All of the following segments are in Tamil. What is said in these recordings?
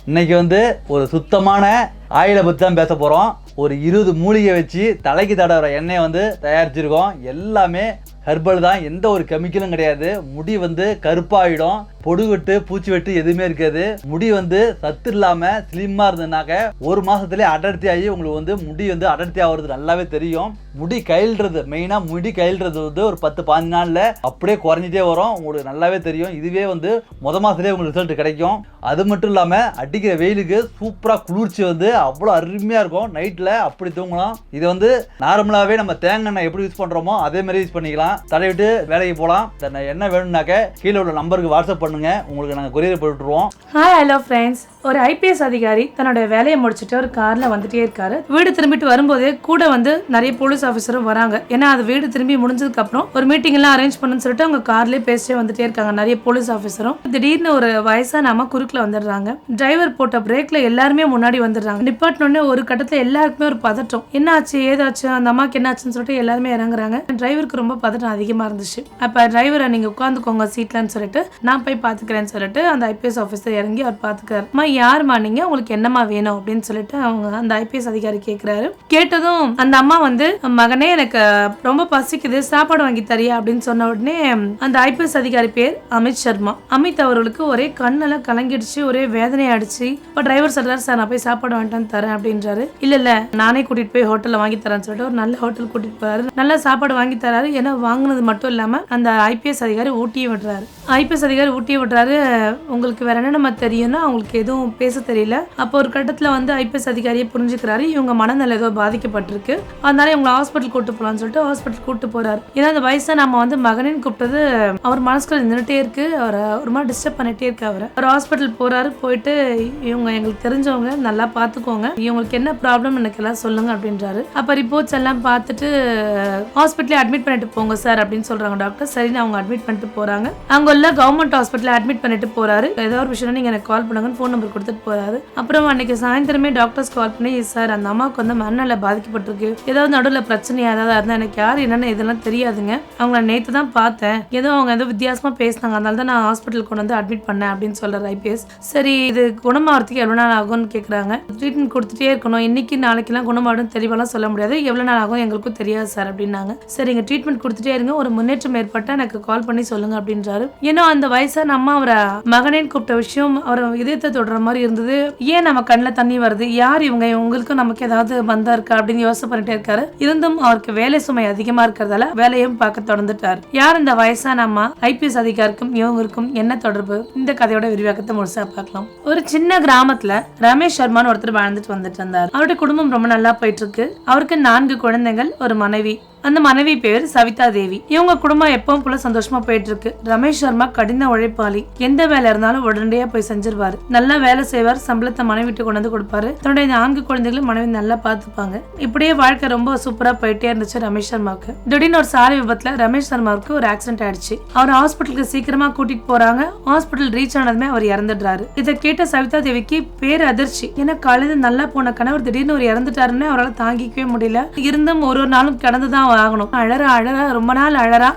இன்னைக்கு வந்து ஒரு சுத்தமான ஆயிலை பற்றி தான் பேச போகிறோம். ஒரு 20 மூலிகை வச்சு தலைக்கு தடவுற எண்ணெயை வந்து தயாரிச்சிருக்கோம். எல்லாமே ஹெர்பல் தான், எந்த ஒரு கெமிக்கலும் கிடையாது. முடி வந்து கருப்பாயிடும், பொடுவெட்டு பூச்சி வெட்டு எதுவுமே இருக்காது. முடி வந்து சத்து இல்லாமல் ஸ்லிம்மாக இருந்ததுனாக்க ஒரு மாதத்துலேயே அடர்த்தி ஆகி உங்களுக்கு வந்து முடி வந்து அடர்த்தி ஆகிறது நல்லாவே தெரியும். முடி கயில்றது மெயினாக முடி கயில்றது வந்து ஒரு 10-15 நாளில் அப்படியே குறைஞ்சிட்டே வரும், உங்களுக்கு நல்லாவே தெரியும். இதுவே வந்து மாதத்துலேயே உங்களுக்கு ரிசல்ட் கிடைக்கும். அது மட்டும் இல்லாமல் அடிக்கிற வெயிலுக்கு சூப்பராக குளிர்ச்சி வந்து அவ்வளோ அருமையாக இருக்கும். நைட்டில் அப்படி தூங்கலாம். இது வந்து நார்மலாகவே நம்ம தேங்காய் எண்ணெய் எப்படி யூஸ் பண்ணுறோமோ அதே மாதிரி யூஸ் பண்ணிக்கலாம். தடவிட்டு வேலைக்கு போகலாம். என்ன வேணும்னாக்க கீழே உள்ள நம்பருக்கு வாட்ஸ்அப் பண்ணுங்க, உங்களுக்கு நாங்கள் கொரியர் போட்டுருவோம். Hi hello friends. ஒரு ஐபிஎஸ் அதிகாரி தன்னோட வேலையை முடிச்சுட்டு ஒரு கார்ல வந்துட்டே இருக்காரு. வீடு திரும்பிட்டு வரும்போதே கூட வந்து நிறைய போலீஸ் ஆஃபீஸரும் வராங்க. ஏன்னா அது வீடு திரும்பி முடிஞ்சதுக்கு அப்புறம் ஒரு மீட்டிங் எல்லாம் அரேஞ்ச் பண்ணுன்னு சொல்லிட்டு அவங்க கார்லயே பேசிட்டே வந்துட்டே இருக்காங்க நிறைய போலீஸ் ஆஃபீஸரும். திடீர்னு ஒரு வயசான அம்மா குறுக்குல வந்துடுறாங்க. டிரைவர் போட்ட பிரேக்ல எல்லாருமே முன்னாடி வந்துடுறாங்க. நிப்பாட்டினோடனே ஒரு கட்டத்துல எல்லாருக்குமே ஒரு பதட்டம். என்ன ஆச்சு ஏதாச்சு, அந்த அம்மாக்கு என்ன ஆச்சுன்னு சொல்லிட்டு எல்லாருமே இறங்குறாங்க. டிரைவருக்கு ரொம்ப பதட்டம் அதிகமா இருந்துச்சு. அப்ப டிரைவரை நீங்க உட்காந்துக்கோங்க சீட்லன்னு சொல்லிட்டு நான் போய் பாத்துக்கிறேன்னு சொல்லிட்டு அந்த ஐபிஎஸ் ஆஃபீஸர் இறங்கி அவர் பாத்துக்காரு. அம்மா யாருமா நீங்க, உங்களுக்கு என்னமா வேணும் அப்படின்னு சொல்லிட்டு அவங்க அந்த ஐபிஎஸ் அதிகாரி கேட்கிறாரு. கேட்டதும் அந்த அம்மா வந்து மகனே எனக்கு ரொம்ப பசிக்குது, சாப்பாடு வாங்கி தரியா அப்படின்னு சொன்ன உடனே அந்த ஐபிஎஸ் அதிகாரி பேர் அமித் சர்மா. அமித் அவர்களுக்கு ஒரே கண்ணெல்லாம் கலங்கிடுச்சு, ஒரே வேதனை ஆயிடுச்சு. இப்ப டிரைவர் சொல்றாரு, சார் நான் போய் சாப்பாடு வாங்கிட்டு தரேன் அப்படின்றாரு. இல்ல நானே கூட்டிட்டு போய் ஹோட்டல்ல வாங்கி தரேன்னு சொல்லிட்டு ஒரு நல்ல ஹோட்டல் கூட்டிட்டு போறாரு. நல்ல சாப்பாடு வாங்கி தராரு. ஏன்னா வாங்கினது மட்டும் இல்லாம அந்த ஐபிஎஸ் அதிகாரி ஊட்டியே விடுறாரு. ஐபிஎஸ் அதிகாரி ஊட்டியே விடுறாரு. உங்களுக்கு வேற என்ன நம்ம தெரியும்னா அவங்களுக்கு எதுவும் பேச தெரியல. அப்போ ஒரு கட்டத்துல வந்து ஐபிஎஸ் அதிகாரியை புரிஞ்சுக்கிறாரு, இவங்க மனநல ஏதோ பாதிக்கப்பட்டிருக்கு, அதனால இவங்களை ஹாஸ்பிட்டல் கூட்டு போலான்னு சொல்லிட்டு ஹாஸ்பிட்டல் கூட்டு போறாரு. ஏன்னா அந்த வயசை நம்ம வந்து மகனின்னு கூப்பிட்டது அவர் மனசுக்குள்ள நின்றுட்டே இருக்கு, அவரை ஒரு மாதிரி டிஸ்டர்ப் பண்ணிட்டே இருக்கு. அவர் ஹாஸ்பிட்டல் போறாரு. போயிட்டு இவங்க எங்களுக்கு தெரிஞ்சவங்க, நல்லா பாத்துக்கோங்க, இவங்களுக்கு என்ன ப்ராப்ளம் எனக்கு எல்லாம் சொல்லுங்க அப்படின்றாரு. அப்ப ரிப்போர்ட்ஸ் எல்லாம் பார்த்துட்டு ஹாஸ்பிட்டலே அட்மிட் பண்ணிட்டு போங்க சார் அப்படின்னு சொல்றாங்க டாக்டர். சரின்னு அவங்க அட்மிட் பண்ணிட்டு போறாங்க. அங்க உள்ள கவர்மெண்ட் ஹாஸ்பிட்டல் அட்மிட் பண்ணிட்டு போறாரு. ஏதோ ஒரு விஷயம் நீங்க எனக்கு கால் பண்ணுங்கன்னு ஃபோன் நம்பர் கொடுத்துட்டு போறாரு. அப்புறம் அன்னைக்கு சாயந்தரமே டாக்டர்ஸ் கால் பண்ணி, சார் அந்த அம்மாவுக்கு வந்து மனநல பாதிக்கப்பட்டிருக்கு, ஏதாவது நடுவில் பிரச்சனையா ஏதாவது இருந்தா எனக்கு யார் என்னன்னு இதெல்லாம் தெரியாதுங்க, அவங்கள நேற்று தான் பார்த்தேன், ஏதோ அவங்க ஏதோ வித்தியாசமா பேசினாங்க, அதனால தான் நான் ஹாஸ்பிட்டல் கொண்டு வந்து அட்மிட் பண்ணேன் அப்படின்னு சொல்றாரு ஐபிஎஸ். சரி இது குணமாகறதுக்கு எவ்வளவு நாள் ஆகும்னு கேட்குறாங்க. ட்ரீட்மெண்ட் கொடுத்துட்டே இருக்கணும், இன்னைக்கு நாளைக்கெல்லாம் குணமாடும் தெளிவெல்லாம் சொல்ல முடியாது, எவ்வளவு நாள் ஆகும் எங்களுக்கும் தெரியாது சார் அப்படின்னாங்க. சரிங்க ட்ரீட்மெண்ட் கொடுத்துட்டே இருங்க, ஒரு முன்னேற்றம் ஏற்பட்டா எனக்கு கால் பண்ணி சொல்லுங்க அப்படின்றாரு. ஏன்னா அந்த வயசான அம்மா அவரை மகனேன்னு கூப்பிட்ட விஷயம் அவர் இதயத்தை தொடர மாதிரி இருந்தது. ஏன் நம்ம கண்ணில் தண்ணி வருது, யார் இவங்க, இவங்களுக்கும் நமக்கு ஏதாவது பந்தா இருக்கா அப்படின்னு யோசனை பண்ணிட்டே இருக்காரு. இருந்தும் அவருக்கு வேலை சுமை அதிகமா இருக்கிறதால வேலையும் பார்க்க தொடர்ந்துட்டார். யார் இந்த வயசான அம்மா, ஐபிஎஸ் அதிகாரிக்கும் இவங்களுக்கும் என்ன தொடர்பு, இந்த கதையோட விரிவாக்கத்தை முழுசா பார்க்கலாம். ஒரு சின்ன கிராமத்துல ரமேஷ் சர்மான்னு ஒருத்தர் வாழ்ந்துட்டு வந்துட்டு இருந்தார். அவருடைய குடும்பம் ரொம்ப நல்லா போயிட்டு இருக்கு. அவருக்கு 4 குழந்தைகள், ஒரு மனைவி. அந்த மனைவி பேர் சவிதா தேவி. இவங்க குடும்பம் எப்பவும் போல சந்தோஷமா போயிட்டு இருக்கு. ரமேஷ் சர்மா கடின உழைப்பாளி, எந்த வேலை இருந்தாலும் உடனடியா போய் செஞ்சிருவாரு. நல்லா வேலை செய்வார், சம்பளத்தை மனைவி வீட்டு கொண்டு வந்து கொடுப்பாரு. தன்னுடைய 4 குழந்தைகளும் மனைவி நல்லா பாத்துப்பாங்க. இப்படியே வாழ்க்கை ரொம்ப சூப்பரா போயிட்டே இருந்துச்சு ரமேஷ் சர்மாவுக்கு. திடீர்னு ஒரு சாலை விபத்துல ரமேஷ் சர்மாவுக்கு ஒரு ஆக்சிடென்ட் ஆயிடுச்சு. அவர் ஹாஸ்பிட்டலுக்கு சீக்கிரமா கூட்டிட்டு போறாங்க. ஹாஸ்பிட்டல் ரீச் ஆனதுமே அவர் இறந்துடுறாரு. இதை கேட்ட சவிதா தேவிக்கு பேர் அதிர்ச்சி. ஏன்னா காலையில நல்லா போன கணவர் திடீர்னு ஒரு இறந்துட்டாருன்னு அவரால் தாங்கிக்கவே முடியல. இருந்தும் ஒரு நாளும் கடந்துதான் ஆகணும். அழறா ரொம்ப நாள் அழறா.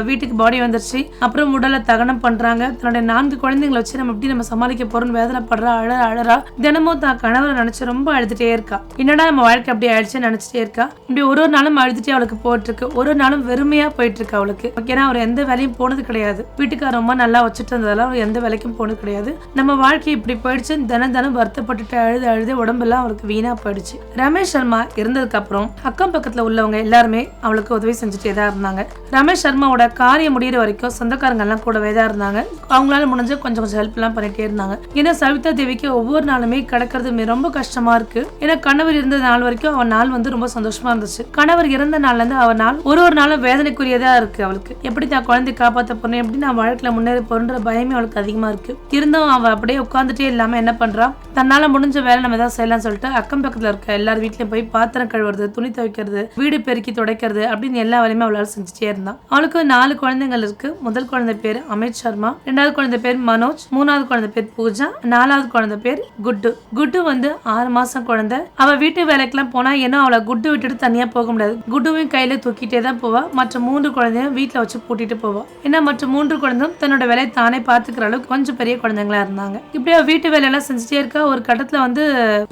வீட்டுக்கு பாடி வந்துருச்சு. அப்புறம் உடலை தகனம் பண்றாங்க. தன்னுடைய 4 குழந்தைங்களை வச்சு நம்ம எப்படி நம்ம சமாளிக்க போறோம்னு வேதனைப்படுறா. அழறா. தினமும் தான் கணவரை நினைச்சு ரொம்ப அழுதுட்டே இருக்கா. என்னடா நம்ம வாழ்க்கை அப்படி ஆயிடுச்சுன்னு நினைச்சிட்டே இருக்கா. இப்படி ஒரு நாளும் அழுதுட்டே அவளுக்கு போயிட்டு இருக்கு. ஒரு நாளும் வெறுமையா போயிட்டு இருக்கு அவளுக்கு. ஏன்னா அவர் எந்த வேலையும் போனது கிடையாது. வீட்டுக்கார ரொம்ப நல்லா வச்சுட்டு இருந்ததால அவர் எந்த வேலைக்கும் போனது கிடையாது. நம்ம வாழ்க்கை இப்படி போயிடுச்சு. தினம் வருத்தப்பட்டுட்டு அழுது உடம்பெல்லாம் அவளுக்கு வீணா போயிடுச்சு. ரமேஷ் சர்மா இருந்ததுக்கு அப்புறம் அக்கம் பக்கத்துல உள்ளவங்க எல்லாருமே அவளுக்கு உதவி செஞ்சுட்டே தான் இருந்தாங்க. ரமேஷ் சர்மாவோட காரியம் முடிகிற வரைக்கும் சொந்தக்காரங்க எல்லாம் கூடவே தான் இருந்தாங்க. அவங்களால முடிஞ்ச கொஞ்சம் ஹெல்ப் எல்லாம் பண்ணிட்டே இருந்தாங்க. ஏன்னா சவிதா தேவிக்கு ஒவ்வொரு நாளுமே கிடக்கிறது ரொம்ப கஷ்டமா இருக்கு. ஏன்னா கணவர் இருந்த நாள் வரைக்கும் அவன் நாள் வந்து ரொம்ப சந்தோஷமா இருந்துச்சு. கணவர் இறந்த நாள்ல இருந்து அவன் நாள் ஒரு நாளும் வேதனைக்குரியதா இருக்கு அவளுக்கு. எப்படி தான் குழந்தை காப்பாற்ற போறேன், எப்படி நான் வாழ்க்கையில முன்னேறி போறேன்ற பயமே அவளுக்கு அதிகமா இருக்கு. இருந்தும் அவ அப்படியே உட்காந்துட்டே இல்லாம என்ன பண்றா, தன்னால முடிஞ்ச வேலை நம்ம ஏதாவது செய்யலாம்னு சொல்லிட்டு அக்கம் பக்கத்துல இருக்க எல்லார் வீட்லயும் போய் பாத்திரம் கழுவுறது, துணி துவைக்கிறது, வீடு பெருக்கி துடைக்கிறது, அப்படின்னு எல்லா வேலையுமே அவளால் செஞ்சுட்டே இருந்தான். அவளுக்கு 4 குழந்தைகள் இருக்கு. முதல் குழந்தை பேர் அமித் சர்மா, 2வது குழந்தை பேர் மனோஜ், 3வது குழந்தை பேர் பூஜா, 4வது குழந்தை பேர் குட்டு. குட்டு வந்து 6 மாசம் குழந்தை. அவ வீட்டு வேலைக்கெல்லாம் போனா ஏன்னா அவளை குட்டு விட்டுட்டு தனியா போக முடியாது. குட்டுவையும் கையில தூக்கிட்டே தான் போவா. மற்ற 3 குழந்தையும் வீட்டுல வச்சு பூட்டிட்டு போவா. ஏன்னா மற்ற 3 குழந்தையும் தன்னோட வேலையை தானே பாத்துக்கிற அளவுக்கு கொஞ்சம் பெரிய குழந்தைங்களா இருந்தாங்க. இப்படியே வீட்டு வேலையெல்லாம் செஞ்சுட்டே இருக்கா. ஒரு கட்டத்துல வந்து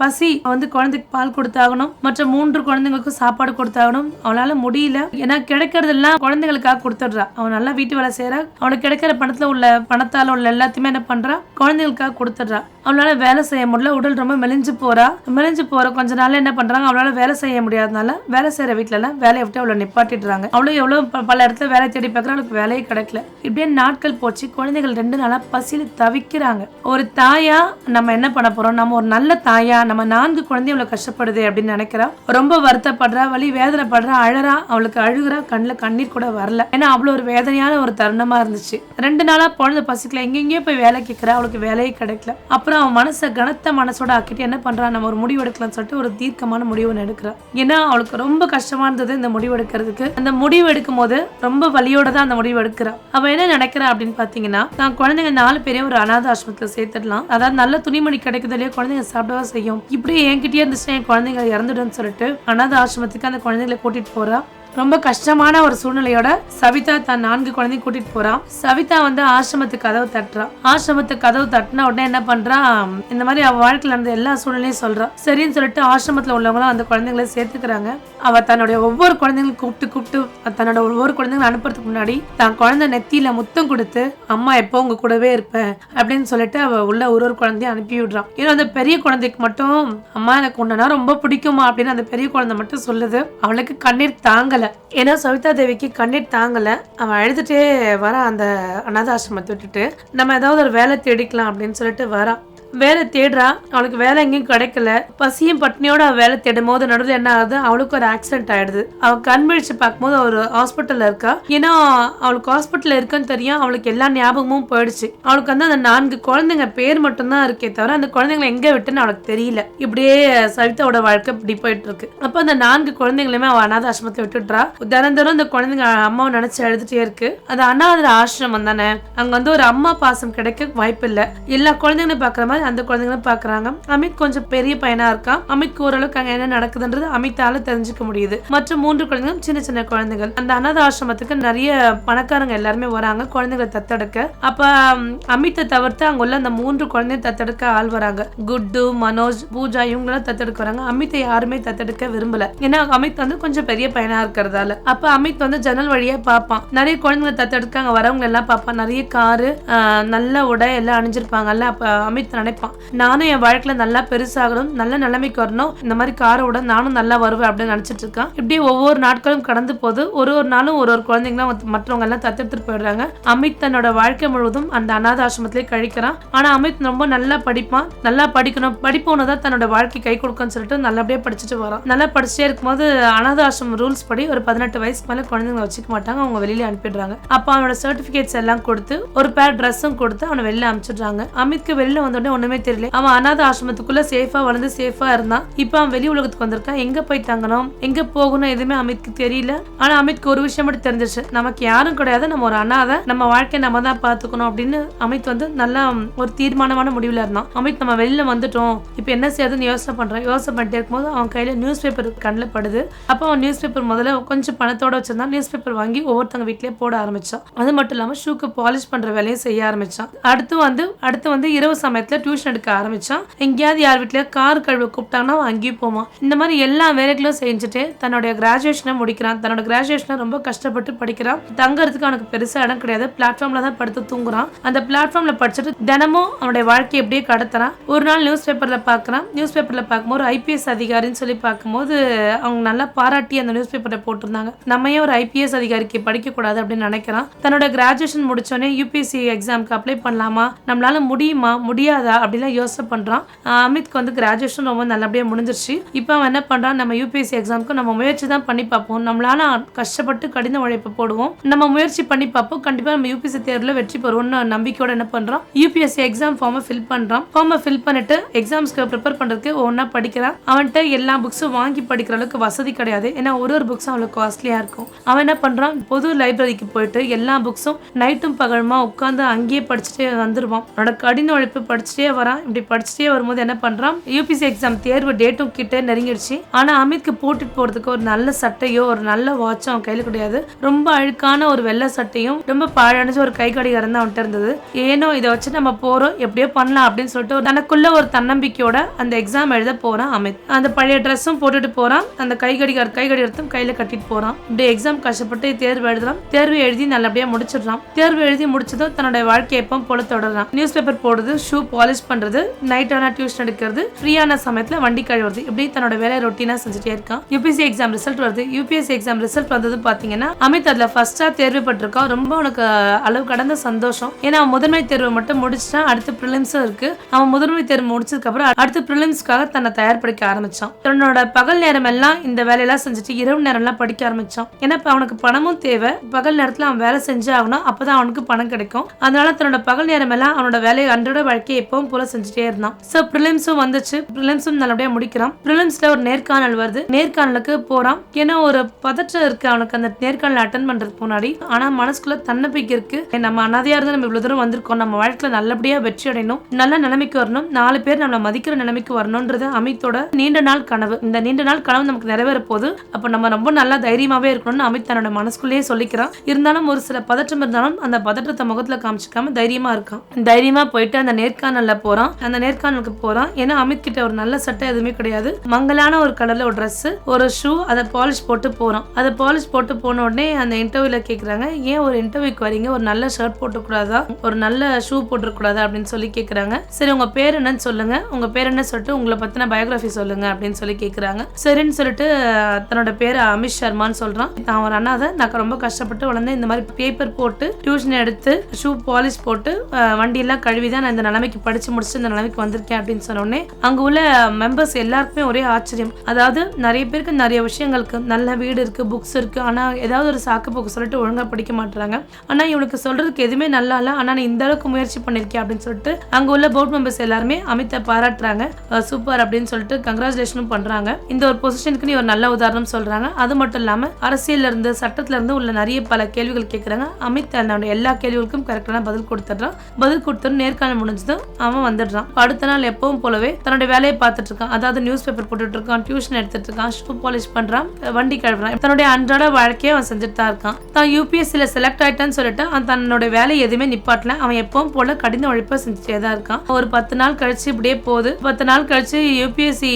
பசி வந்து குழந்தைக்கு பால் கொடுத்தாகணும், மற்ற 3 குழந்தைங்களுக்கு சாப்பாடு கொடுத்தாகணும். அவளால முடியல. ஏன்னா கிடைக்கிறதெல்லாம் குழந்தைகளுக்காக கொடுத்துடுறா. அவன் நல்லா வீட்டு வேலை செய்யறா. அவனுக்கு கிடைக்கிற பணத்துல உள்ள பணத்தால உள்ள எல்லாத்தையுமே என்ன பண்றா, குழந்தைகளுக்காக கொடுத்துடுறா. அவளால வேலை செய்ய முடியல. உடல் ரொம்ப மெலிஞ்சு போற கொஞ்ச நாள் என்ன பண்றாங்க, அவளால வேலை செய்ய முடியாதனால வேலை செய்யற வீட்டுல எல்லாம் வேலையை விட்டு அவளை நிப்பாட்டிடுறாங்க. அவளும் எவ்வளவு பல இடத்துல வேலை தேடி பார்க்கறா, அவளுக்கு வேலையே கிடைக்கல. இப்படியே நாட்கள் போச்சு. குழந்தைகள் 2 நாளா பசியில தவிக்கிறாங்க. ஒரு தாயா நம்ம என்ன பண்ண போறோம், நம்ம ஒரு நல்ல தாயா, நம்ம 4 குழந்தை இவ்வளவு கஷ்டப்படுது அப்படின்னு நினைக்கிறா. ரொம்ப வருத்தப்படுறா, வலி வேதனைப்படுறா, அழறா. அவளுக்கு அழுகுறா, கண்ணுல கண்ணீர் கூட வரல. ஏன்னா அவ்வளவு ஒரு வேதனையான ஒரு தருணமா இருந்துச்சு. 2 நாளா குழந்தை பசிக்கல, எங்கெங்கயோ போய் வேலை கேட்கிறா, அவளுக்கு வேலையே கிடைக்கல. அப்புறம் அவன் மனசை கனத்த மனசோட ஆக்கிட்டு என்ன பண்றா, நம்ம ஒரு முடிவு எடுக்கலாம்னு சொல்லிட்டு ஒரு தீர்க்கமான முடிவு எடுக்கிறா. ஏன்னா அவளுக்கு ரொம்ப கஷ்டமா இருந்தது இந்த முடிவு எடுக்கிறதுக்கு. அந்த முடிவு எடுக்கும் போது ரொம்ப வலியோட தான் அந்த முடிவு எடுக்கிறா. அவ என்ன நினைக்கிறா அப்படின்னு பாத்தீங்கன்னா, நான் குழந்தைங்க 4 பேரையும் ஒரு அநாத ஆசிரமத்துல சேர்த்துடலாம். அதாவது நல்ல துணிமணி கிடைக்குது இல்லையா, குழந்தைங்க சாப்பிடவா செய்யும். இப்படியே என்கிட்டயே இருந்துச்சுன்னா என் குழந்தைங்க இறந்துடுன்னு சொல்லிட்டு அநாத ஆசிரமத்துக்கு அந்த குழந்தைங்களை கூட்டிட்டு போறா. ரொம்ப கஷ்டமான ஒரு சூழ்நிலையோட சவிதா தான் 4 குழந்தையும் கூட்டிட்டு போறான். சவிதா வந்து ஆசிரமத்துக்கு கதவு தட்டுறா. ஆசிரமத்துக்கு கதவு தட்டின உடனே என்ன பண்றா, இந்த மாதிரி அவ வாழ்க்கையில நடந்த எல்லா சூழ்நிலையும் சொல்றா. சரின்னு சொல்லிட்டு ஆசிரமத்துல உள்ளவங்களும் அந்த குழந்தைங்களை சேர்த்துக்கிறாங்க. அவ தன்னுடைய ஒவ்வொரு குழந்தைங்களும் கூப்பிட்டு தன்னோட ஒவ்வொரு குழந்தைங்களும் அனுப்புறதுக்கு முன்னாடி தான் குழந்தை நெத்தியில முத்தம் கொடுத்து, அம்மா எப்போ உங்க கூடவே இருப்பேன் அப்படின்னு சொல்லிட்டு அவ உள்ள ஒரு குழந்தைய அனுப்பி விடுறான். ஏன்னா அந்த பெரிய குழந்தைக்கு மட்டும் அம்மா எனக்கு உன்னனா ரொம்ப பிடிக்குமா அப்படின்னு அந்த பெரிய குழந்தை மட்டும் சொல்லுது. அவளுக்கு கண்ணீர் தாங்கல. ஏன்னா சவிதா தேவிக்கு கண்ணீர் தாங்கல. அவன் அழுதுட்டே வர அந்த அநாதாசிரமத்தை விட்டுட்டு நம்ம ஏதாவது ஒரு வேலை தேடிக்கலாம் அப்படின்னு சொல்லிட்டு வரா. வேலை தேடுறா. அவளுக்கு வேலை எங்கேயும் கிடைக்கல. பசியும் பட்னியோட அவள் வேலை தேடும் போது நடுவில் என்ன ஆகுது, அவளுக்கு ஒரு ஆக்சிடென்ட் ஆயிடுது. அவள் கண் விழிச்சு பார்க்கும்போது ஒரு ஹாஸ்பிட்டல்ல இருக்கா. ஏன்னா அவளுக்கு ஹாஸ்பிட்டல்ல இருக்குன்னு தெரியும். அவளுக்கு எல்லா ஞாபகமும் போயிடுச்சு. அவளுக்கு வந்து அந்த 4 குழந்தைங்க பேர் மட்டும்தான் இருக்கே தவிர அந்த குழந்தைங்களை எங்க விட்டுன்னு அவளுக்கு தெரியல. இப்படியே சவிதாவோட வாழ்க்கை இப்படி போயிட்டு இருக்கு. அப்ப அந்த 4 குழந்தைங்களுமே அவள் அநாத ஆசிரமத்தை விட்டுடுறா. தினம் அந்த குழந்தைங்க அம்மாவை நினைச்சு எழுதிட்டே இருக்கு. அது அநாத ஆசிரமம் தானே, அங்க வந்து ஒரு அம்மா பாசம் கிடைக்க வாய்ப்பு இல்லை. எல்லா குழந்தைங்களும் பாக்குற மாதிரி அந்த குழந்தைங்களும் பாக்குறாங்க. அமித் கொஞ்சம் பெரிய பையனா இருக்கான். அமித் ஓரளவுக்கு அங்க என்ன நடக்குதுன்றது அமித்தால தெரிஞ்சுக்க முடியுது. மற்ற 3 குழந்தைகளும் சின்ன சின்ன குழந்தைகள். அந்த அநாத ஆசிரமத்துக்கு நிறைய பணக்காரங்க எல்லாருமே வராங்க குழந்தைகளை தத்தெடுக்க. அப்ப அமித்தை தவிர்த்து அங்க உள்ள அந்த 3 குழந்தையும் தத்தெடுக்க ஆள் வராங்க. குட்டு, மனோஜ், பூஜா இவங்களாம் தத்தெடுக்க வராங்க. அமித்தை யாருமே தத்தெடுக்க விரும்பல. ஏன்னா அமித் வந்து கொஞ்சம் பெரிய பையனா இருக்கிறதால. அப்ப அமித் வந்து ஜன்னல் வழியா பாப்பான். நிறைய குழந்தைங்களை தத்தெடுக்க அங்க வரவங்க எல்லாம் பாப்பான். நிறைய காரு, நல்ல உடை எல்லாம் அணிஞ்சிருப்பாங்கல்ல. அப்ப அமித் நினைப்பான், நானும் என் வாழ்க்கையில நல்லா பெருசாகணும், நல்ல நிலைமைக்கு வரணும், இந்த மாதிரி காரோட நானும் நல்லா வருவேன் அப்படின்னு நினைச்சிட்டு இருக்கான். இப்படி ஒவ்வொரு நாட்களும் கடந்து போது ஒரு நாளும் ஒரு குழந்தைங்களும் மற்றவங்க எல்லாம் தத்தெடுத்துட்டு போயிடுறாங்க. அமித் தன்னோட வாழ்க்கை முழுவதும் அந்த அநாத ஆசிரமத்திலே கழிக்கிறான். ஆனா அமித் ரொம்ப நல்லா படிப்பான். நல்லா படிக்கணும், படிப்போனதான் தன்னோட வாழ்க்கை கை கொடுக்கும்னு சொல்லிட்டு நல்லபடியா படிச்சுட்டு வரான். நல்லா படிச்சுட்டே இருக்கும்போது அநாத ஆசிரமம் ரூல்ஸ் படி ஒரு 18 வயசுக்கு மேல குழந்தைங்களை வச்சுக்க மாட்டாங்க. அவங்க வெளியில அனுப்பிடுறாங்க. அப்ப அவனோட சர்டிபிகேட்ஸ் எல்லாம் கொடுத்து ஒரு பேர் ட்ரெஸ்ஸும் கொடுத்து அவனை வெளியில அனுப்பிச்சிடுறாங்க. அமித்க்கு வெளியில வந்தோடனே ஒண்ணுமே தெரியல. அவன் அநாத ஆசிரமத்துக்குள்ள சேஃபா வளர்ந்து சேஃபா இருந்தான். இப்ப அவன் வெளி உலகத்துக்கு வந்திருக்கான். எங்க போய் தங்கணும், எங்க போகணும் எதுவுமே அமித்க்கு தெரியல. ஆனா அமித்க்கு ஒரு விஷயம் மட்டும் தெரிஞ்சிச்சு, நமக்கு யாரும் கிடையாது, நம்ம ஒரு அநாத, நம்ம வாழ்க்கையை நம்ம தான் பாத்துக்கணும் அப்படின்னு அமித் வந்து நல்லா ஒரு தீர்மானமான முடிவுல இருந்தான். அமித் நம்ம வெளியில வந்துட்டோம், இப்ப என்ன செய்யறதுன்னு யோசனை பண்ணிட்டே இருக்கும்போது அவன் கையில நியூஸ் பேப்பர் கண்ணில் படுது. அப்ப அவன் நியூஸ் பேப்பர் முதல்ல கொஞ்சம் பணத்தோட வச்சிருந்தான். நியூஸ் பேப்பர் வாங்கி ஒவ்வொருத்தவங்க வீட்லயே போட ஆரம்பிச்சான். அது மட்டும் இல்லாம ஷூக்கு பாலிஷ் பண்ற வேலையும் செய்ய ஆரம்பிச்சான். அடுத்து வந்து இரவு சமயத்துல டியூஷன் எடுக்க ஆரம்பிச்சான். எங்கேயாவது யார் வீட்லயா கார் கழுவ கூப்பிட்டாங்கன்னா அங்கேயும் போவான். இந்த மாதிரி எல்லா வேலைகளும் செஞ்சுட்டு தன்னுடைய கிராஜுவேஷனை முடிக்கிறான். தன்னோட கிராஜுவேஷனை ரொம்ப கஷ்டப்பட்டு படிக்கிறான். தங்கறதுக்கு அவனுக்கு பெருசா இடம் கிடையாது. பிளாட்ஃபார்ம்ல தான் படுத்து தூங்குறான். அந்த பிளாட்ஃபார்ம்ல படிச்சுட்டு தினமும் அவனுடைய வாழ்க்கையை எப்படியே கடத்துறான். ஒரு நாள் நியூஸ் பேப்பர்ல பாக்குறான். நியூஸ் பேப்பர்ல பார்க்கும்போது IPS அதிகாரின்னு சொல்லி பார்க்கும்போது அவங்க நல்லா பாராட்டி அந்த நியூஸ் பேப்பரை போட்டிருந்தாங்க. நம்ம ஏன் ஒரு IPS அதிகாரிக்கு படிக்க கூடாது அப்படின்னு நினைக்கிறான். தன்னோட கிராஜுவேஷன் முடிச்சோடனே UPSC எக்ஸாமுக்கு அப்ளை பண்ணலாமா, நம்மளால முடியுமா முடியாதா அப்படிலாம் யோசனை பண்றான். அமித்க்கு வந்து கிராஜுவேஷன் ரொம்ப நல்லபடியா முடிஞ்சிருச்சு. இப்போ அவன் என்ன பண்றான், நம்ம யூபிஎஸ்சி எக்ஸாமுக்கு நம்ம முயற்சி தான் பண்ணி பார்ப்போம், நம்மளால கஷ்டப்பட்டு கடின உழைப்பு போடுவோம், நம்ம முயற்சி பண்ணி பார்ப்போம், கண்டிப்பா நம்ம யூபிஎஸ்சி தேர்வுல வெற்றி பெறுவோம்னு நம்பிக்கையோட என்ன பண்றான், யூபிஎஸ்சி எக்ஸாம் ஃபார்மை ஃபில் பண்றான். ஃபார்மை ஃபில் பண்ணிட்டு எக்ஸாம்ஸ்க்கு ப்ரிப்பேர் பண்றதுக்கு ஒவ்வொன்றா படிக்கிறான். அவன்கிட்ட எல்லா புக்ஸும் வாங்கி படிக்கிற அளவுக்கு வசதி கிடையாது, ஏன்னா ஒரு புக்ஸும் அவ்வளோ காஸ்ட்லியா இருக்கும். அவன் என்ன பண்றான், பொது லைப்ரரிக்கு போயிட்டு எல்லா புக்ஸும் நைட்டும் பகலுமா உட்காந்து அங்கேயே படிச்சுட்டே வந்துருவான். அவனோட கடின உழைப்பு படிச்சுட்டே வரான். இப்படி படிச்சுட்டே வரும்போது என்ன பண்றான், யூபிஎஸ்சி எக்ஸாம் தேர்வு டேட்டும் கிட்ட நெருங்கிடுச்சு. ஆனா அமித்க்கு போட்டுட்டு போறதுக்கு ஒரு நல்ல சட்டையோ ஒரு நல்ல வாட்சும் அவன் கையில கிடையாது. ரொம்ப அழுக்கான ஒரு வெள்ளை சட்டையும் ரொம்ப பாழடைஞ்ச ஒரு கை கடிகாரம் தான் அவன்கிட்ட இருந்தது. ஏனோ இதை வச்சு நம்ம போறோம், எப்படியோ பண்ணலாம் அப்படின்னு சொல்லிட்டு தனக்குள்ள ஒரு தன்னம்பிக்கையோட அந்த எக்ஸாம் எழுத போறான் அமித். அந்த பழைய ட்ரெஸ்ஸும் போட்டுட்டு போறான், அந்த கை கடிகாரத்தையும் கையில கட்டிட்டு போறான். இப்படி எக்ஸாம் கஷ்டப்பட்டு தேர்வு எழுதுறான். தேர்வு எழுதி நல்லபடியா முடிச்சிடறான். தேர்வு எழுதி முடிச்சதும் தன்னோட வாழ்க்கை எப்பவும் போல தொடர்றான். நியூஸ் பேப்பர் போடுறது, ஷூ பாலிஷ் பண்றது, நைட் ஆனா டியூஷன் எடுக்கிறது, ஃப்ரீயான சமயத்துல வண்டி கழுவுறது, இப்படி தன்னோட வேலை ரொட்டீனா செஞ்சுட்டே இருக்கான். யூபிஎஸ்சி எக்ஸாம் ரிசல்ட் வருது. யூபிஎஸ்சி எக்ஸாம் ரிசல்ட் வந்தது பாத்தீங்கன்னா அமித் அதுல ஃபர்ஸ்டா தேர்வு பட்டிருக்கான். ரொம்ப அவனுக்கு அளவு கடந்த சந்தோஷம். ஏன்னா அவன் முதன்மை தேர்வு மட்டும் முடிச்சுட்டான். அடுத்து பிரிலிம்ஸும் இருக்கு. அவன் முதன்மை தேர்வு முடிச்சதுக்கு அப்புறம் அடுத்து பிரிலிம்ஸ்க்காக தன்னை தயார்படுத்த ஆரம்பிச்சான். தன்னோட பகல் நேரம் எல்லாம் இந்த வேலையெல்லாம் செஞ்சுட்டு இரவு நேரம் எல்லாம் படிக்க ஆரம்பிச்சான். ஏன்னா அவனுக்கு பணமும் தேவை. பகல் நேரத்துல அவன் வேலை செஞ்சு ஆகணும், அப்பதான் அவனுக்கு பணம் கிடைக்கும். அதனால தன்னோட பகல் நேரம் எல்லாம் அவனோட வேலையை அன்றோட வாழ்க்கையை எப்பவும் போல செஞ்சுட்டே இருந்தான். சோ பிரிலிம்ஸும் வந்துச்சு. பிரிலிம்ஸும் நல்லபடியா முடிக்கிறான். பிரிலிம்ஸ்ல ஒரு நேர்காணல் வருது. நேர்காணலுக்கு போறான். ஏன்னா ஒரு பதற்றம் இருக்கு அவனுக்கு அந்த நேர்காணல் அட்டன் பண்றதுக்கு முன்னாடி. ஆனா மனசுக்குள்ள தன்னம்பிக்கை இருக்கு. நம்ம அனாதையா இருந்து நம்ம இவ்வளவு தூரம் வந்திருக்கோம், நம்ம வாழ்க்கையில நல்லபடியா வெற்றி அடையணும், நல்ல நிலைமைக்கு வரணும், 4 பேர் நம்மளை மதிக்கிற நிலைமைக்கு வரணும்ன்றது அமித்தோட நீண்ட நாள் கனவு. இந்த நீண்ட நாள் கனவு நமக்கு நிறைவேற போகுது. அப்ப நம்ம ரொம்ப நல்லா தைரியமாவே இருக்கணும்னு அமித் தன்னோட மனசுக்குள்ளேயே சொல்லிக்கிறான். இருந்தாலும் ஒரு சில பதற்றம் இருந்தாலும் அந்த பதற்றத்தை முகத்துல காமிச்சிக்காம தைரியமா இருக்கான். தைரியமா போயிட்டு அந்த நேர்காணல்ல போறான். அந்த நேர்காணலுக்கு போறான். ஏன்னா அமித் கிட்ட ஒரு நல்ல சட்டை எதுவுமே கிடையாது. மங்கலான ஒரு கலர்ல ஒரு ட்ரெஸ், ஒரு ஷூ, அதை பாலிஷ் போட்டு போறான். அதை பாலிஷ் போட்டு போன உடனே அந்த இன்டர்வியூல கேக்குறாங்க, ஏன் ஒரு இன்டர்வியூக்கு வரீங்க, ஒரு நல்ல ஷர்ட் போட்டுக்கூடாதா, ஒரு நல்ல ஷூ போட்டுக்கூடாதா அப்படின்னு சொல்லி கேக்குறாங்க. சரி உங்க பேர் என்னன்னு சொல்லுங்க, உங்க பேர் என்ன சொல்லிட்டு உங்களை பத்தின பயோகிராஃபி சொல்லுங்க அப்படின்னு சொல்லி கேக்குறாங்க. சரின்னு சொல்லிட்டு தன்னோட பேர் அமித் சர்மான்னு சொல்றான். நான் ஒரு அண்ணாதை, நான் ரொம்ப கஷ்டப்பட்டு வளர்ந்தேன், இந்த மாதிரி பேப்பர் போட்டு டியூஷன் எடுத்து ஷூ பாலிஷ் போட்டு வண்டியெல்லாம் கழுவிதான் நான் இந்த நிலைமைக்கு படிச்சு முடிச்சு இந்த நிலைமைக்கு வந்திருக்கேன் அப்படின்னு சொன்னோடனே அங்க உள்ள மெம்பர்ஸ் எல்லாருக்குமே ஒரே ஆச்சரியம். அதாவது நிறைய பேருக்கு நிறைய விஷயங்களுக்கு நல்ல வீடு இருக்கு, புக்ஸ் இருக்கு, ஆனா ஏதாவது ஒரு சாக்கு போக்கு சொல்லிட்டு ஒழுங்கா படிக்க மாட்டாங்க. ஆனா இவனுக்கு சொல்றதுக்கு எதுவுமே நல்லா இல்ல, ஆனா நீ இந்த அளவுக்கு முயற்சி பண்ணிருக்கேன் அப்படின்னு சொல்லிட்டு அங்க உள்ள போர்ட் மெம்பர்ஸ் எல்லாருமே அமித்தை பாராட்டுறாங்க. சூப்பர் அப்படின்னு சொல்லிட்டு கங்க்ராச்சுலேஷனும் பண்றாங்க. இந்த ஒரு பொசிஷனுக்கு நீ ஒரு நல்ல உதாரணம் சொல்றாங்க. அது மட்டும் இல்லாம அரசியல்ல இருந்து சட்டத்துல இருந்து உள்ள நிறைய பல கேள்விகள் கேட்கறாங்க. அமித் தன்னோட எல்லா கேள்விகளுக்கும் கரெக்டான பதில் கொடுத்துட்றான். பதில் கொடுத்து நேர்காணல் முடிஞ்சதும் அவன் வந்துடுறான். அடுத்த நாள் எப்பவும் போலவே தன்னோட வேலையை பார்த்துட்டு இருக்கான். அதாவது நியூஸ் பேப்பர் போட்டுட்டு இருக்கான், டியூஷன் எடுத்துட்டு இருக்கான், ஷூ பாலிஷ் பண்றான், வண்டி கழுவுறான். தன்னுடைய அன்றாட வாழ்க்கையை அவன் செஞ்சுட்டு தான் இருக்கான். தான் யூபிஎஸ்சில செலக்ட் ஆயிட்டான்னு சொல்லிட்டு அவன் தன்னோட வேலையை எதுவுமே நிப்பாட்டல. அவன் எப்பவும் போல கடின உழைப்பை செஞ்சுட்டே தான் இருக்கான். ஒரு 10 நாள் கழிச்சு இப்படியே போகுது. 10 நாள் கழிச்சு யூபிஎஸ்சி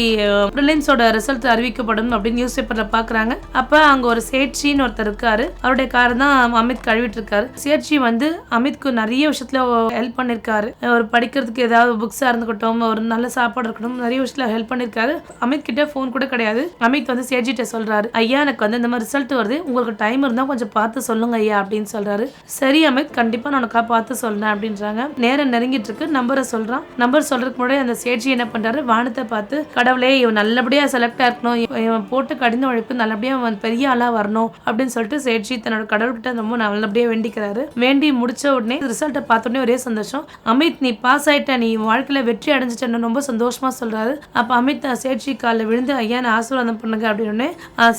பிரிலிம்ஸோட ரிசல்ட் அறிவிக்கப்படும் அப்படின்னு நியூஸ் பேப்பர்ல பாக்குறாங்க. அப்ப அங்க ஒரு சேட்சின்னு ஒருத்தர் இருக்காரு. அவருடைய கார் தான் அமித் கழுவிட்டு இருக்காரு. சேட்சி வந்து அமித்க்கு நிறைய விஷயத்துல ஹெல்ப் பண்ணிருக்காரு. ஒரு படிக்கிறதுக்கு ஏதாவது புக்ஸா இருந்துக்கட்டும், ஒரு நல்ல சாப்பாடு இருக்கட்டும், நிறைய விஷயத்துல ஹெல்ப் பண்ணிருக்காரு. அமித் கிட்ட போன் கூட கிடையாது. அமித் வந்து சேட்சிட்ட சொல்றாரு, ஐயா எனக்கு வந்து இந்த மாதிரி ரிசல்ட் வருது, உங்களுக்கு டைம் இருந்தா கொஞ்சம் பார்த்து சொல்லுங்க ஐயா அப்படின்னு சொல்றாரு. சரி அமித், கண்டிப்பா நான் உனக்கா பார்த்து சொல்றேன் அப்படின்றாங்க. நேரம் நெருங்கிட்டு இருக்கு. நம்பரை சொல்றான். நம்பர் சொல்றதுக்கு முன்னாடி அந்த சேட்சி என்ன பண்றாரு, வானத்தை பார்த்து கடவுளே இவன் நல்லபடியா செலக்ட் ஆகணும், இவன் போட்டு கடின உழைப்பு நல்லபடியா அவன் பெரிய ஆளா வரணும் அப்படின்னு சொல்லிட்டு சேட்சி தன்னோட கடவுள்கிட்ட ரொம்ப நல்லபடியா வேண்டிக்கிறாரு. வேண்டி முடிச்ச உடனே ரிசல்ட்டை பார்த்த உடனே ஒரே சந்தோஷம். அமித் நீ பாஸ் ஆயிட்ட, நீ வாழ்க்கையில வெற்றி அடைஞ்சிட்டேன்னு ரொம்ப சந்தோஷமா சொல்றாரு. அப்ப அமித் சேட்சி காலில் விழுந்து ஐயா நான் ஆசீர்வாதம் பண்ணுங்க அப்படின்னு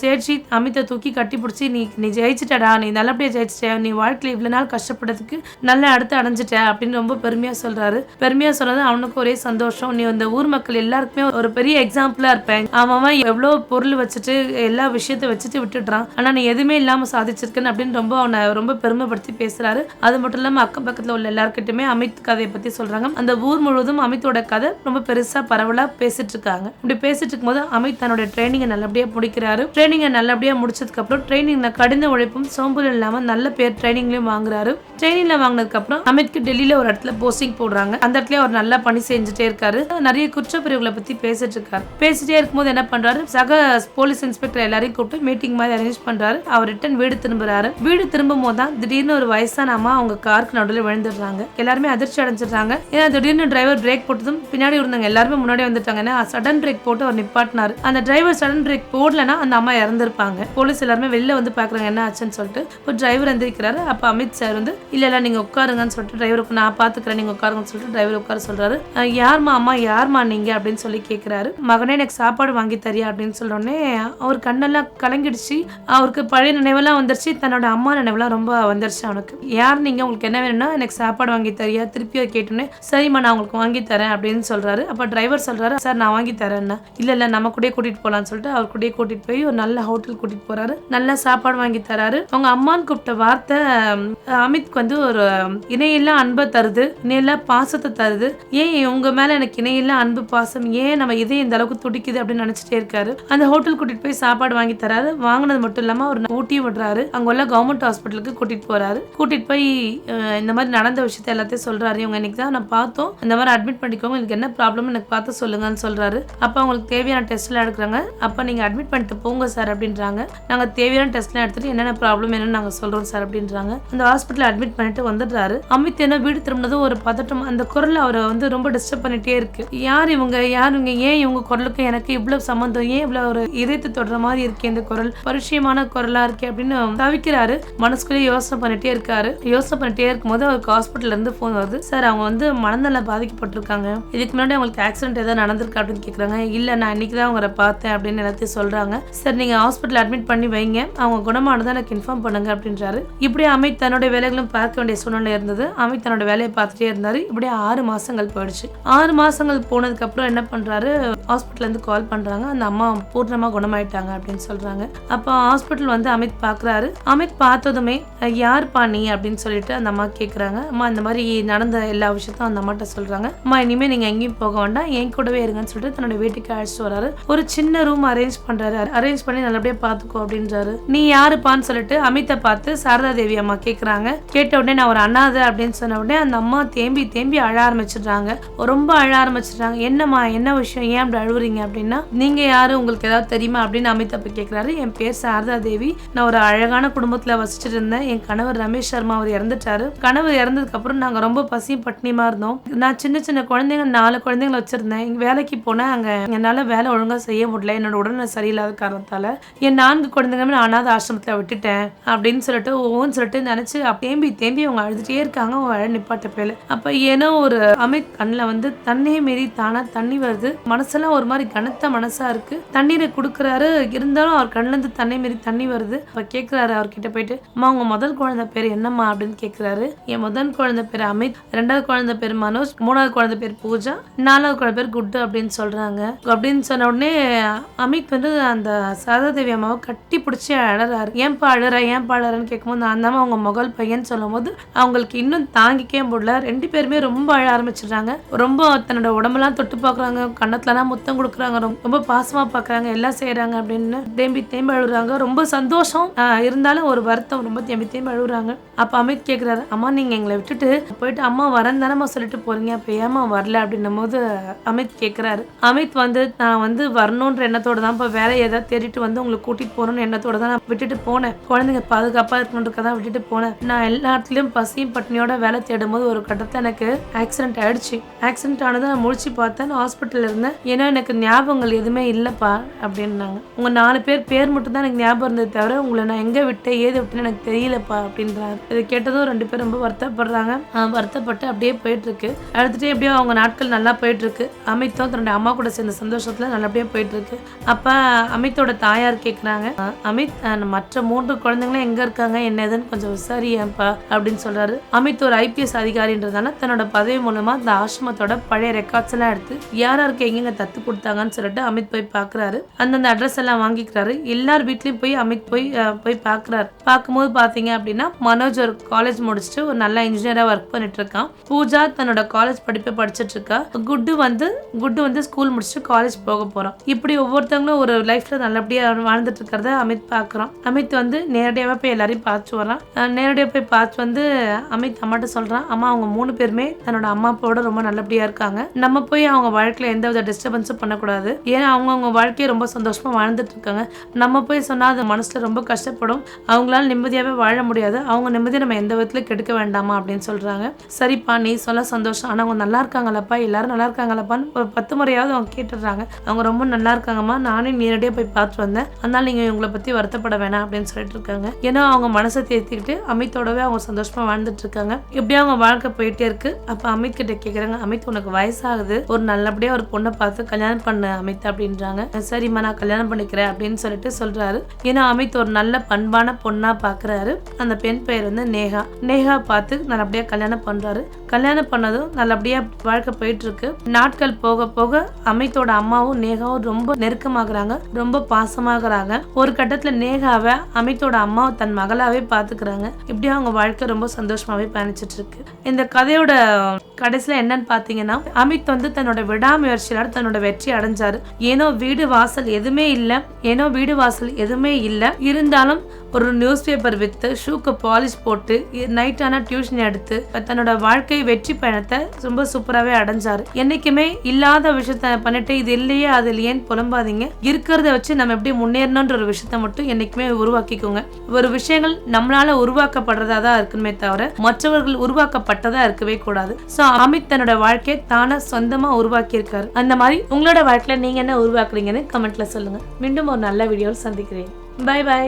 சேட்சி அமித்தை தூக்கி கட்டி பிடிச்சி நீ ஜெயிச்சிட்டடா, நீ நல்லபடியா ஜெயிச்சிட்ட, நீ வாழ்க்கையில இவ்வளவு நாள் கஷ்டப்பட்டதுக்கு நல்ல அடுத்து அடைஞ்சிட்ட அப்படின்னு ரொம்ப பெருமையா சொல்றாரு. பெருமையா சொன்னது அவனுக்கு ஒரே சந்தோஷம். நீ அந்த ஊர் மக்கள் எல்லாருக்குமே ஒரு பெரிய எக்ஸாம்பிளா இருப்பேன். அவன் எவ்வளவு பொருள் வச்சுட்டு எல்லா விஷயத்த வச்சுட்டு விட்டுடுறான், ஆனா நீ எதுவுமே இல்லாம சாதிச்சிருக்கேன்னு அப்படின்னு ரொம்ப அவனை ரொம்ப பெருமைப்படுத்தி பேசுறாரு. அது மட்டும் இல்லாம அக்கம் பக்கத்துல உள்ள எல்லாருக்கிட்டுமே அமித் கதையை பத்தி சொல்றாங்க. அந்த ஊர் முழுவதும் அமித்தோட கதை ரொம்ப பெருசா பரவலா பேசிட்டு இருக்காங்க. இப்படி பேசிட்டு இருக்கும்போது அமித் தன்னோட ட்ரைனிங்கை நல்லபடியா முடிக்கிறாரு. ட்ரைனிங்கை நல்லபடியா முடிச்சதுக்கு அப்புறம் ட்ரைனிங்ல கடின உழைப்பும் சோம்பலும் இல்லாம நல்ல பேர் ட்ரைனிங்லயும் வாங்குறாரு. ட்ரைனிங்ல வாங்கினதுக்கு அப்புறம் அமித்க்கு டெல்லியில ஒரு இடத்துல போஸ்டிங் போடுறாங்க. அந்த இடத்துல அவர் நல்லா பணி செஞ்சுட்டே இருக்காரு. நிறைய குற்றப்பிரிவுகளை பத்தி பேசிட்டு இருக்காரு. பேசிட்டே இருக்கும்போது என்ன பண்றாரு, சக போலீஸ் இன்ஸ்பெக்டர் எல்லாரையும் கூப்பிட்டு மீட்டிங் மாதிரி அரேஞ்ச் பண்றாரு. அவர் ரிட்டர்ன் வீடு திரும்புறாரு. வீடு திரும்பும் போது தான் திடீர்னு ஒரு வயசான அம்மா அவங்க காருக்கு நடுவில் விழுந்துடுறாங்க. எல்லாருமே அதிர்ச்சி அடைஞ்சிடுறாங்க. ஏன்னா திடீர்னு டிரைவர் பிரேக் போட்டதும் பின்னாடி இருந்தாங்க எல்லாருமே முன்னாடி வந்துட்டாங்கன்னா சடன் பிரேக் போட்டு அவர் நிப்பாட்டினாரு. அந்த டிரைவர் சடன் பிரேக் போடலன்னா அந்த அம்மா இறந்துருப்பாங்க. போலீஸ் எல்லாருமே வெளில வந்து பாக்குறாங்க என்ன ஆச்சுன்னு சொல்லிட்டு. இப்போ டிரைவர் எந்திரிக்கிறாரு. அப்ப அமித் சார் வந்து இல்ல நீங்க உட்காருங்கன்னு சொல்லிட்டு டிரைவருக்கு நான் பாத்துக்கிறேன் நீங்க உட்காருங்கன்னு சொல்லிட்டு டிரைவர் உட்கார சொல்றாரு. யார்மா அம்மா யார்மா நீங்க அப்படின்னு சொல்லி கேட்கிறாரு. மகனே எனக்கு சாப்பாடு வாங்கி தரியா அப்படின்னு சொன்னோடனே அவர் கண்ணெல்லாம் கலங்கிடுச்சு. அவருக்கு பழைய நினைவெல்லாம் வந்துருச்சு. தன்னோட அம்மா நினைவெல்லாம் ரொம்ப வந்துருச்சு அவனுக்கு. யார் நீங்க உங்களுக்கு என்ன வேணும்னா எனக்கு சாப்பாடு வாங்கி தரியா திருப்பி கேட்டோன்னே சரிம்மா நான் உங்களுக்கு வாங்கி தரேன் அப்படின்னு சொல்றாரு. அப்ப டிரைவர் சொல்றாரு சார் நான் வாங்கி தரேன்னா இல்ல நம்ம கூட கூட்டிட்டு போலான்னு சொல்லிட்டு அவர் கூட கூட்டிட்டு போய் ஒரு நல்ல ஹோட்டல் கூட்டிட்டு போறாரு. நல்ல சாப்பாடு வாங்கி தராரு. அவங்க அம்மான்னு கூப்பிட்ட வார்த்தை அமித்க்கு வந்து ஒரு இணையெல்லாம் அன்பை தருது, இணையெல்லாம் பாசத்தை தருது. ஏன் உங்க மேல எனக்கு இணையெல்லாம் அன்பு பாசம் ஏன் நம்ம இதே இந்த அளவுக்கு துடிக்குது அப்படின்னு நினைச்சிட்டே இருக்காரு. அந்த ஹோட்டல் கூட்டிட்டு போய் சாப்பாடு வாங்கி தராரு. வாங்கினது மட்டும் இல்லாம ஒரு ஊட்டியும் விடுறாரு. அங்க உள்ள கவர்மெண்ட் ஹாஸ்பிட்டலுக்கு கூட்டிட்டு போறாரு. கூட்டிட்டு போய் இந்த மாதிரி நடந்த விஷயத்த எல்லாத்தையும் சொல்றாரு. இவங்க இன்னைக்கு தான் நான் பார்த்தோம், இந்த மாதிரி அட்மிட் பண்ணிக்கோங்க, எனக்கு என்ன ப்ராப்ளம் எனக்கு பார்த்து சொல்லுங்கன்னு சொல்றாரு. அப்ப அவங்களுக்கு தேவையான டெஸ்ட்லாம் எடுக்கிறாங்க. அப்ப நீங்க அட்மிட் பண்ணிட்டு போங்க சார் அப்படின்றாங்க. நாங்க தேவையான டெஸ்ட்லாம் எடுத்துட்டு என்னென்ன ப்ராப்ளம் என்னன்னு நாங்க சொல்றோம் சார் அப்படின்றாங்க. அந்த ஹாஸ்பிட்டல் அட்மிட் பண்ணிட்டு வந்துடுறாரு. அமித் என்ன வீடு திரும்பினதும் ஒரு பதட்டம், அந்த குரல் அவரை வந்து ரொம்ப டிஸ்டர்ப் பண்ணிட்டே இருக்கு. யார் இவங்க ஏன் இவங்க குரலுக்கு எனக்கு இவ்வளவு சம்பந்தம், ஏன் இவ்வளவு ஒரு இதயத்தை தொடர மாதிரி இருக்கு இந்த குரல், பரிச்சயமான குரலா இருக்கே அப்படின்னு தவிக்கிறாரு. மனசுக்குள்ளே யோசனை பண்ணிட்டே இருக்காரு. யோசனை பண்ணிட்டே இருக்கும்போது அவருக்கு ஹாஸ்பிட்டல்ல இருந்து போன் வருது. சார் அவங்க வந்து மனநல பாதிக்கப்பட்டிருக்காங்க, இதுக்கு முன்னாடி அவங்களுக்கு ஆக்சிடென்ட் ஏதாவது நடந்திருக்கா அப்படின்னு கேட்குறாங்க. இல்ல நான் இன்னைக்கு தான் அவங்களை பார்த்தேன் அப்படின்னு எல்லாத்தையும் சொல்றாங்க. சார் நீங்க ஹாஸ்பிட்டல் அட்மிட் பண்ணி வைங்க, அவங்க குணமானதை எனக்கு இன்ஃபார்ம் பண்ணுங்க அப்படின்றாரு. இப்படியே அமித் தன்னோட வேலைகளும் பார்க்க வேண்டிய சூழ்நிலை இருந்தது. அமித் தன்னோட வேலையை பார்த்துட்டே இருந்தாரு. இப்படியே 6 மாசங்கள் போயிடுச்சு. 6 மாசங்கள் போனதுக்கு அப்புறம் என்ன பண்றாரு, ஹாஸ்பிட்டல்ல இருந்து கால் பண்றாங்க. அந்த அம்மா பூர்ணமா குணமாயிட்டாங்க அப்படின்னு சொல்றாங்க. அப்ப ஹாஸ்பிட்டல் வந்து அமித் பாக்குறாரு. அமித் பார்த்ததுமே யார்ப்பா நீ அப்படின்னு சொல்லிட்டு அந்த அம்மா கேக்குறாங்க. அம்மா இந்த மாதிரி நடந்த எல்லா விஷயத்தையும் அந்த அம்மாட்ட சொல்றாங்க. அம்மா இனிமே நீங்க எங்கேயும் போக வேண்டாம், என் கூடவே இருங்கன்னு சொல்லிட்டு தன்னோட வீட்டுக்கு அழைச்சிட்டு வராரு. ஒரு சின்ன ரூம் அரேஞ்ச் பண்றாரு. அரேஞ்ச் பண்ணி நல்லபடியா பாத்துக்கோ அப்படின்றாரு. நீ யாருப்பான்னு சொல்லிட்டு அமித்தை பார்த்து சாரதா தேவி அம்மா கேக்குறாங்க. கேட்ட உடனே நான் ஒரு அனாதை அப்படின்னு சொன்ன உடனே அந்த அம்மா தேம்பி அழ ஆரம்பிச்சிடுறாங்க. ரொம்ப அழ ஆரம்பிச்சிடுறாங்க. என்னம்மா என்ன விஷயம், ஏன் அப்படி அழுவுறீங்க அப்படின்னா நீங்க யாரு, உங்களுக்கு ஏதாவது தெரியுமா அப்படின்னு அமித் அப்ப கேட்கிறாரு. என் பேர் சாரதா தேவி, நான் ஒரு அழகான குடும்பத்துல வசிச்சுட்டு இருந்தேன். என் கணவர் ரமேஷ் சர்மா அவர் இறந்துட்டாரு. கணவர் இறந்ததுக்கு அப்புறம் நாங்க ரொம்ப பசியும் பட்டினியுமா இருந்தோம். நான் சின்ன குழந்தைங்க 4 குழந்தைங்களை வச்சிருந்தேன். வேலைக்கு போனேன், அங்க என்னால வேலை ஒழுங்கா செய்ய முடியல, என்னோட உடல்நிலை சரியில்லாத காரணத்தால என் 4 குழந்தைங்களுமே நான் அனாதை ஆசிரமத்துல விட்டுட்டேன் அப்படின்னு சொல்லிட்டு ஓன்னு சொல்லிட்டு நினைச்சு தேம்பி அவங்க அழுதுட்டே இருக்காங்க. அவங்க அழ நிப்பாட்ட பேல அப்ப ஏனோ ஒரு அமித் கண்ணில் வந்து தண்ணியே மீறி தானா தண்ணி வருது. மனசெல்லாம் ஒரு மாதிரி கனத்த மனசா இருக்கு. தண்ணீரை கொடுக்குறாரு, இருந்தாலும் அவர் கண்ணுல இருந்து தண்ணி மீறி தண்ணி வருது. அப்ப கேட்கிறாரு அவர்கிட்ட போயிட்டு, அம்மா உங்க முதல் குழந்தை பேர் என்னம்மா அப்படின்னு கேட்கிறாரு. என் முதல் குழந்தை பேர் அமித், 2வது குழந்தை பேர் மனோஜ், 3வது குழந்தை பேர் பூஜா, 4வது குழந்தை பேர் குட்டு அப்படின்னு சொல்றாங்க. அப்படின்னு சொன்ன உடனே அமித் வந்து அந்த சாரதாதேவி அம்மாவை கட்டி பிடிச்சி அழறாரு. ஏன்பா அழறன்னு கேட்கும்போது அந்த அம்மா அவங்க முதல் பையன் சொல்லும் போது அவங்களுக்கு இன்னும் தாங்கிக்கவே முடியல. 2 பேருமே ரொம்ப அழ ஆரம்பிச்சிடுறாங்க. ரொம்ப தன்னோட உடம்பெல்லாம் தொட்டு பாக்குறாங்க, கண்ணத்துலலாம் முத்தம் கொடுக்குறாங்க, ரொம்ப பாசமா பாக்குறாங்க, எல்லாம் செய்யறாங்க அப்படின்னு தேம்பி அழுகுறாங்க. ரொம்ப சந்தோஷம் இருந்தாலும் ஒரு வருத்தம், ரொம்ப தேம்பி அழுகுறாங்க. அப்ப அமித் கேக்குறாரு, அம்மா நீங்க எங்களை விட்டுட்டு போயிட்டு அம்மா வரேன் தானம்மா சொல்லிட்டு போறீங்க, அப்ப ஏமா வரல அப்படின்னும் போது அமித் கேக்குறாரு. அமித் வந்து நான் வந்து வரணுன்ற எண்ணத்தோட தான் இப்ப வேலை ஏதாவது தேடிட்டு வந்து உங்களுக்கு கூட்டிட்டு போகணும்னு எண்ணத்தோட தான் நான் விட்டுட்டு போனேன். குழந்தைங்க பாதுகாப்பா இருக்கணுன்றதான் விட்டுட்டு போனேன். நான் எல்லா இடத்துலயும் பசியும் பட்னியோட வேலை தேடும் போது ஒரு கட்டத்துல எனக்கு ஆக்சிடென்ட் ஆயிடுச்சு. ஆக்சிடென்ட் ஆனதை நான் முழிச்சு பார்த்தேன், ஹாஸ்பிட்டல்ல இருந்தேன். ஏன்னா எனக்கு ஞாபகங்கள் எதுவுமே இல்லப்பா அப்படின்னாங்க. உங்க 4 பேர் மட்டும் தான் எனக்கு ஞாபகம் இருந்தது தவிர உங்களை நான் எங்க விட்டேன் ஏது விட்டேன்னு எனக்கு தெரியலப்பா அப்படின்றாரு. இதை கேட்டதும் 2 பேரும் ரொம்ப வருத்தப்படுறாங்க. வருத்தப்பட்டு அப்படியே போயிட்டு இருக்கு. அடுத்துட்டே எப்படியோ அவங்க நாட்கள் நல்லா போயிட்டு இருக்கு. அமித்தும் தன்னோட அம்மா கூட சேர்ந்த சந்தோஷத்துல நல்லபடியா போயிட்டு இருக்கு. அப்ப அமித்தோட தாயார் கேக்குறாங்க, அமித் மற்ற 3 குழந்தைங்களும் எங்க இருக்காங்க என்ன ஏதுன்னு கொஞ்சம் விசாரியப்பா அப்படின்னு சொல்றாரு. அமித் ஒரு IPS அதிகாரின்றதால தன்னோட பதவி மூலமா இந்த ஆசிரமத்தோட பழைய ரெக்கார்ட்ஸ் எல்லாம் எடுத்து யாருக்கு எங்க தத்து கொடுத்தாங்கன்னு சொல்லிட்டு அமித் போய் பாக்குறாரு. அந்தந்த அட்ரஸ் எல்லாம் வாங்கிக்கிறாரு. எல்லார் வீட்லயும் போய் அமித் போய் பாக்குறாரு. பார்க்கும்போது பாத்தீங்க அப்படின்னா மனோஜ் ஒரு காலேஜ் முடிச்சுட்டு ஒரு நல்ல இன்ஜினியரா ஒர்க் பண்ணிட்டு இருக்கான். பூஜா தன்னோட காலேஜ் படிப்பை படிச்சுட்டு இருக்கா. குட்டு வந்து ஸ்கூல் முடிச்சுட்டு காலேஜ் போக போறான். இப்படி ஒவ்வொருத்தவங்களும் ஒரு லைஃப்ல நல்லபடியா வாழ்ந்துட்டு இருக்கிறத அமித் பாக்குறான். அமித் வந்து நேரடியாவே போய் எல்லாரையும் பார்த்து வரான். நேரடியா போய் பார்த்து வந்து அமித் அம்மாட்ட சொல்றான், அம்மா அவங்க 3 பேருமே தன்னோட அம்மா அப்பாவோட ரொம்ப நல்லபடியா இருக்காங்க. நம்ம போய் அவங்க வாழ்க்கையில எந்த வித டிஸ்டர்பன்ஸும் பண்ணக்கூடாது. ஏன்னா அவங்க வாழ்க்கையை ரொம்ப சந்தோஷமா வாழ்ந்துட்டு இருக்காங்க. நம்ம போய் சொன்னா அது மனசுல ரொம்ப கஷ்டப்படும், அவங்களால நிம்மதியாவே வாழ முடியாது. அவங்க நிம்மதியை நம்ம எந்த விதத்துல கெடுக்க வேண்டாமா அப்படின்னு சொல்றாங்க. சரிப்பா நீ சொல்ல சந்தோஷம் சந்தோஷம். ஆனால் அவங்க நல்லா இருக்காங்களப்பா, எல்லாரும் நல்லா இருக்காங்களப்பான்னு ஒரு 10 முறையாவது அவங்க கேட்டுடுறாங்க. அவங்க ரொம்ப நல்லா இருக்காங்கம்மா, நானே நேரடியாக போய் பார்த்து வந்தேன், அதனால நீங்கள் இவங்களை பற்றி வருத்தப்பட வேணாம் அப்படின்னு சொல்லிட்டு இருக்காங்க. ஏன்னா அவங்க மனசை தேர்த்திக்கிட்டு அமித்தோடவே அவங்க சந்தோஷமாக வாழ்ந்துட்டு இருக்காங்க. எப்படியும் அவங்க வாழ்க்கை போயிட்டே இருக்கு. அப்போ அமித் கிட்ட கேட்குறாங்க, அமித் உனக்கு வயசாகுது, ஒரு நல்லபடியாக ஒரு பொண்ணை பார்த்து கல்யாணம் பண்ண அமித் அப்படின்றாங்க. சரிம்மா நான் கல்யாணம் பண்ணிக்கிறேன் அப்படின்னு சொல்லிட்டு சொல்றாரு. ஏன்னா அமித் ஒரு நல்ல பண்பான பொண்ணா பாக்குறாரு. அந்த பெண் பெயர் வந்து நேஹா. நேஹா பார்த்து நல்லபடியா கல்யாணம் பண்றாரு. கல்யாணம் பண்ணதும் நல்லபடியா வாழ்க்கை போயிட்டு இருக்கு. நாட்கள் போக போக அமித்தோட அம்மாவும் நேஹாவும் ரொம்ப நெருக்கமாகறாங்க, ரொம்ப பாசமாகறாங்க. ஒரு கட்டத்துல நேஹாவை அமித்தோட அம்மாவும் தன் மகளாவே பாத்துக்கிறாங்க. இப்படியே அவங்க வாழ்க்கை ரொம்ப சந்தோஷமாவே பயணிச்சிட்டு இருக்கு. இந்த கதையோட கடைசியில என்னன்னு பாத்தீங்கன்னா, அமித் வந்து தன்னோட விடாமுயற்சியால தன்னோட வெற்றி அடைஞ்சாரு. ஏனோ வீடு வாசல் எதுவுமே இல்லை, இருந்தாலும் ஒரு நியூஸ் பேப்பர் வித்து, ஷூக்கு பாலிஷ் போட்டு, நைட் ஆனா டியூஷன் எடுத்து தன்னோட வாழ்க்கை வெற்றி பயணத்தை ரொம்ப சூப்பராகவே அடைஞ்சாரு. என்னைக்குமே இல்லாத விஷயத்த பண்ணிட்டு இது இல்லையே அது இல்லையேன்னு புலம்பாதீங்க. இருக்கிறத வச்சு நம்ம எப்படி முன்னேறணுன்ற ஒரு விஷயத்த மட்டும் என்னைக்குமே உருவாக்கிக்கோங்க. ஒரு விஷயங்கள் நம்மளால உருவாக்கப்படுறதா தான் இருக்குமே தவிர மற்றவர்கள் உருவாக்கப்பட்டதா இருக்கவே கூடாது. ஸோ அமித் தன்னோட வாழ்க்கையை தானே சொந்தமா உருவாக்கி இருக்காரு. அந்த மாதிரி உங்களோட வாழ்க்கையில நீங்க என்ன உருவாக்குறீங்கன்னு கமெண்ட்ல சொல்லுங்க. மீண்டும் ஒரு நல்ல வீடியோவில் சந்திக்கிறேன். Bye bye.